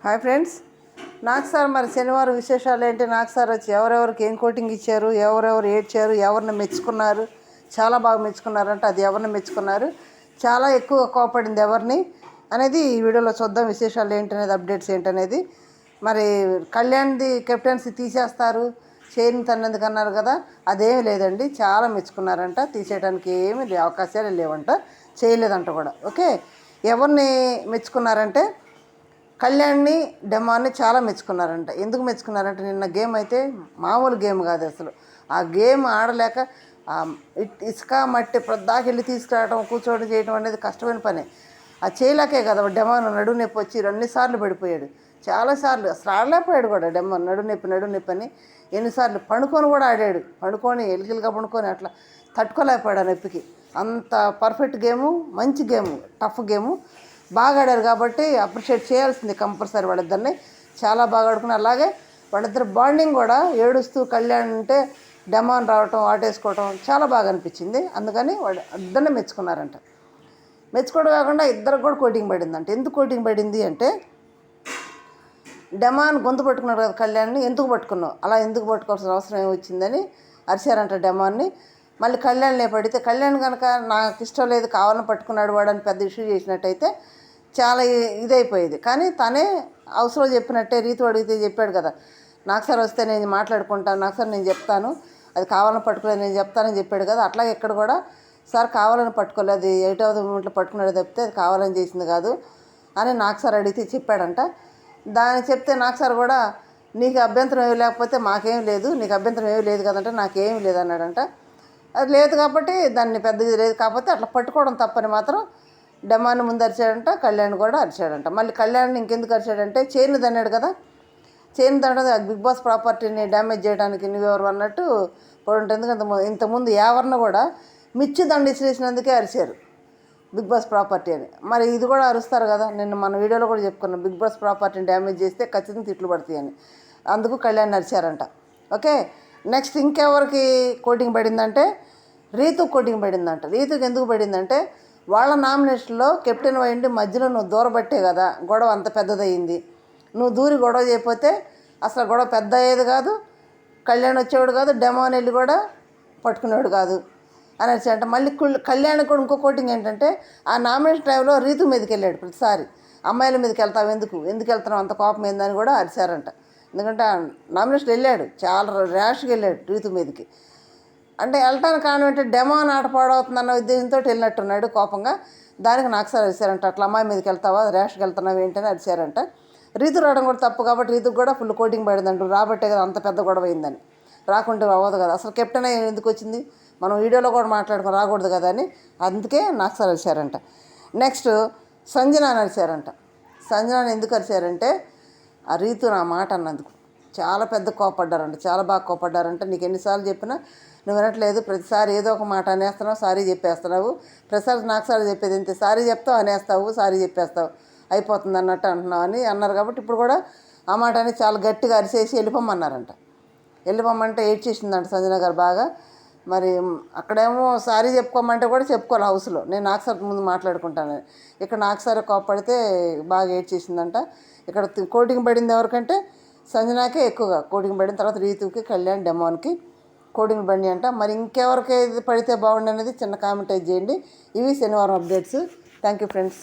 Hi friends, నాకు sir మరి శనివారం విశేషాలు ఏంటి? నాకు సార్ వచ్చి ఎవరెవరికి ఏం కోటింగ్ ఇచ్చారు, ఎవరెవరు ఏడ్చారు, ఎవరిని మెచ్చుకున్నారు, చాలా బాగా మెచ్చుకున్నారంట. అది ఎవరిని మెచ్చుకున్నారు, చాలా ఎక్కువ కోపడింది ఎవరిని అనేది ఈ వీడియోలో చూద్దాం. విశేషాలు ఏంటనేది, అప్డేట్స్ ఏంటనేది. మరి కళ్యాణ్ది కెప్టెన్సీ తీసేస్తారు చేయని తన్నందుకు అన్నారు కదా, అదేమీ లేదండి. చాలా మెచ్చుకున్నారంట. తీసేయడానికి ఏమీ అవకాశాలు లేవంట, చేయలేదంట కూడా. ఓకే, ఎవరిని మెచ్చుకున్నారంటే కళ్యాణ్ని, డెమాన్ని చాలా మెచ్చుకున్నారంట. ఎందుకు మెచ్చుకున్నారంటే నిన్న గేమ్ అయితే మామూలు గేమ్ కాదు అసలు. ఆ గేమ్ ఆడలేక ఇసుక మట్టి ప్రొద్దాకి వెళ్ళి తీసుకురావడం, కూర్చోవడం, చేయడం అనేది కష్టమైన పని. అది చేయలేకే కదా డెమాన్ నడుము నొప్పి వచ్చి 2 సార్లు పడిపోయాడు. చాలాసార్లు అసలు ఆడలేకపోయాడు కూడా డెమాన్. నడుము నొప్పి అని ఎన్నిసార్లు పండుకొని కూడా ఆడాడు. పండుకొని ఎలిగిలిగా పండుకొని అట్లా తట్టుకోలేకపోయాడు ఆ నొప్పికి. అంత పర్ఫెక్ట్ గేము, మంచి గేము, టఫ్ గేము. బాగా ఆడారు కాబట్టి అప్రిషియేట్ చేయాల్సింది కంపల్సరీ వాళ్ళిద్దరిని. చాలా బాగా ఆడుకున్నారు. అలాగే వాళ్ళిద్దరు బాండింగ్ కూడా, ఏడుస్తూ కళ్యాణ్ అంటే డెమాన్ రావటం, ఆటేసుకోవటం చాలా బాగా అనిపించింది. అందుకని వాళ్ళు ఇద్దరిని మెచ్చుకున్నారంట. మెచ్చుకోవడం కాకుండా ఇద్దరికి కూడా కోటింగ్ పడిందంట. ఎందుకు కోటింగ్ పడింది అంటే, డెమాన్ గొంతు పట్టుకున్నాడు కదా కళ్యాణ్ని, ఎందుకు పట్టుకున్నావు, అలా ఎందుకు పట్టుకోవాల్సిన అవసరం ఏమి వచ్చిందని అరిచారంట డెమాన్ని. మళ్ళీ కళ్యాణ్నే పడితే, కళ్యాణ్ కనుక నాకు ఇష్టం లేదు కావాలని పట్టుకున్నాడు వాడని పెద్ద ఇష్యూ చేసినట్టయితే చాలా ఇదైపోయేది. కానీ తనే అవసరం చెప్పినట్టే, రీతు అడిగితే చెప్పాడు కదా, నాకు సార్ వస్తే నేను మాట్లాడుకుంటాను, నాకు సార్ నేను చెప్తాను, అది కావాలని పట్టుకోలేదు నేను చెప్తానని చెప్పాడు కదా. అట్లాగే ఇక్కడ కూడా సార్ కావాలని పట్టుకోలేదు, అది 8వ మూమెంట్లో పట్టుకున్నాడు తప్పితే అది కావాలని చేసింది కాదు అని నాకు సార్ అడిగితే చెప్పాడంట. దాన్ని చెప్తే నాకు సార్ కూడా నీకు అభ్యంతరం ఏమి లేకపోతే మాకేం లేదు, నీకు అభ్యంతరం ఏమి లేదు కదంటే నాకేం లేదు అన్నాడంట. అది లేదు కాబట్టి దాన్ని పెద్దది లేదు, కాకపోతే అట్లా పట్టుకోవడం తప్పని మాత్రం డెమాన్ని ముందు అరిచాడంట, కళ్యాణ్ కూడా అరిచాడంట. మళ్ళీ కళ్యాణ్ ఇంకెందుకు అరిచాడంటే చైన్ దన్నాడు కదా, చైన్ దండ బిగ్ బాస్ ప్రాపర్టీని డ్యామేజ్ చేయడానికి నువ్వెవరు అన్నట్టు పడుంటే. ఎందుకంటే ఇంతకుముందు ఎవరిని కూడా మిర్చి దండ ఇసిరేసినందుకే అరిచారు బిగ్ బాస్ ప్రాపర్టీ అని. మరి ఇది కూడా అరుస్తారు కదా. నేను మన వీడియోలో కూడా చెప్పుకున్నాను, బిగ్ బాస్ ప్రాపర్టీని డ్యామేజ్ చేస్తే ఖచ్చితంగా తిట్లు పడతాయి అని. అందుకు కళ్యాణ్ అరిచారంట. ఓకే, నెక్స్ట్ ఇంకెవరికి కోటింగ్ పడిందంటే రీతుకు కోటింగ్ పడిందంట. రీతుకి ఎందుకు పడిందంటే, వాళ్ళ నామినేషన్లో కెప్టెన్ అయ్యిండి మధ్యలో నువ్వు దూరబట్టే కదా గొడవ అంత పెద్దదయ్యింది. నువ్వు దూరి గొడవ చేయకపోతే అసలు గొడవ పెద్ద అయ్యేది కాదు, కళ్యాణ్ వచ్చేవాడు కాదు, డెమాన్ వెళ్ళి కూడా పట్టుకునేవాడు కాదు అని అరిచాడంట. మళ్ళీ కళ్యాణ్ కూడా ఇంకో కోటింగ్ ఏంటంటే, ఆ నామినేషన్ టైంలో రీతు మీదకి వెళ్ళాడు ప్రతిసారి. అమ్మాయిల మీదకి వెళ్తావు, ఎందుకు వెళ్తున్నావు, అంత కోపం ఏందని కూడా అరిచారంట. ఎందుకంటే నామినేషన్ వెళ్ళాడు, చాలా ర్యాష్గా వెళ్ళాడు రీతు మీదకి. అంటే వెళ్ళటానికి కారణం ఏంటంటే డెమాన్ ఆట పాడవుతుందన్న ఉద్దేశంతో వెళ్ళినట్టున్నాడు కోపంగా. దానికి నాకు సార్ అరిచారంట, అట్లా అమ్మాయి మీదకి వెళ్తావా, ర్యాష్కి వెళ్తున్నావు ఏంటని అరిచారంట. రీతు రావడం కూడా తప్పు కాబట్టి రీతుకు కూడా ఫుల్ కోటింగ్ పడిందంట. రాబట్టే కదా అంత పెద్ద గొడవ అయిందని, రాకుంటే అవ్వదు కదా. అసలు కెప్టెన్ ఎందుకు వచ్చింది, మనం వీడియోలో కూడా మాట్లాడుకుని రాకూడదు కదా అని, అందుకే నాకు సార్ అరిచారంట. నెక్స్ట్ సంజనాని అరిచారంట. సంజనాని ఎందుకు అరిచారంటే, ఆ రీతు నా మాట అన్నందుకు చాలా పెద్ద కోపడ్డారంట, చాలా బాగా కోపడ్డారంట. నీకు ఎన్నిసార్లు చెప్పినా నువ్వు వినట్లేదు, ప్రతిసారి ఏదో ఒక మాట అనేస్తున్నావు, సారీ చెప్పేస్తున్నావు, ప్రతిసారి నాకు సారీ చెప్పేది ఇంతే, సారీ చెప్తావు అనేస్తావు, సారీ చెప్పేస్తావు, అయిపోతుంది అన్నట్టు అంటున్నావు అని అన్నారు. కాబట్టి ఇప్పుడు కూడా ఆ మాట అని చాలా గట్టిగా అరిచేసి వెళ్ళిపోమన్నారంట. వెళ్ళిపోమంటే ఏడ్చేసిందంట సంజన గారు బాగా. మరి అక్కడేమో సారీ చెప్పుకోమంటే కూడా చెప్పుకోవాలి హౌస్లో, నేను నాకు సార్ ముందు మాట్లాడుకుంటాను. ఇక్కడ నాకు సార్ కోపడితే బాగా ఏడ్చేసిందంట. ఇక్కడ కోటింగ్ పడింది ఎవరికంటే సంజనాకే ఎక్కువగా కోటింగ్ పడిన తర్వాత రీతుకి, కళ్యాణ్, డెమాన్కి కోటింగ్ పడి అంట. మరి ఇంకెవరికి పడితే బాగుండు అనేది చిన్న కామెంట్ చేయండి. ఇవి శనివారం అప్డేట్స్. Thank you friends.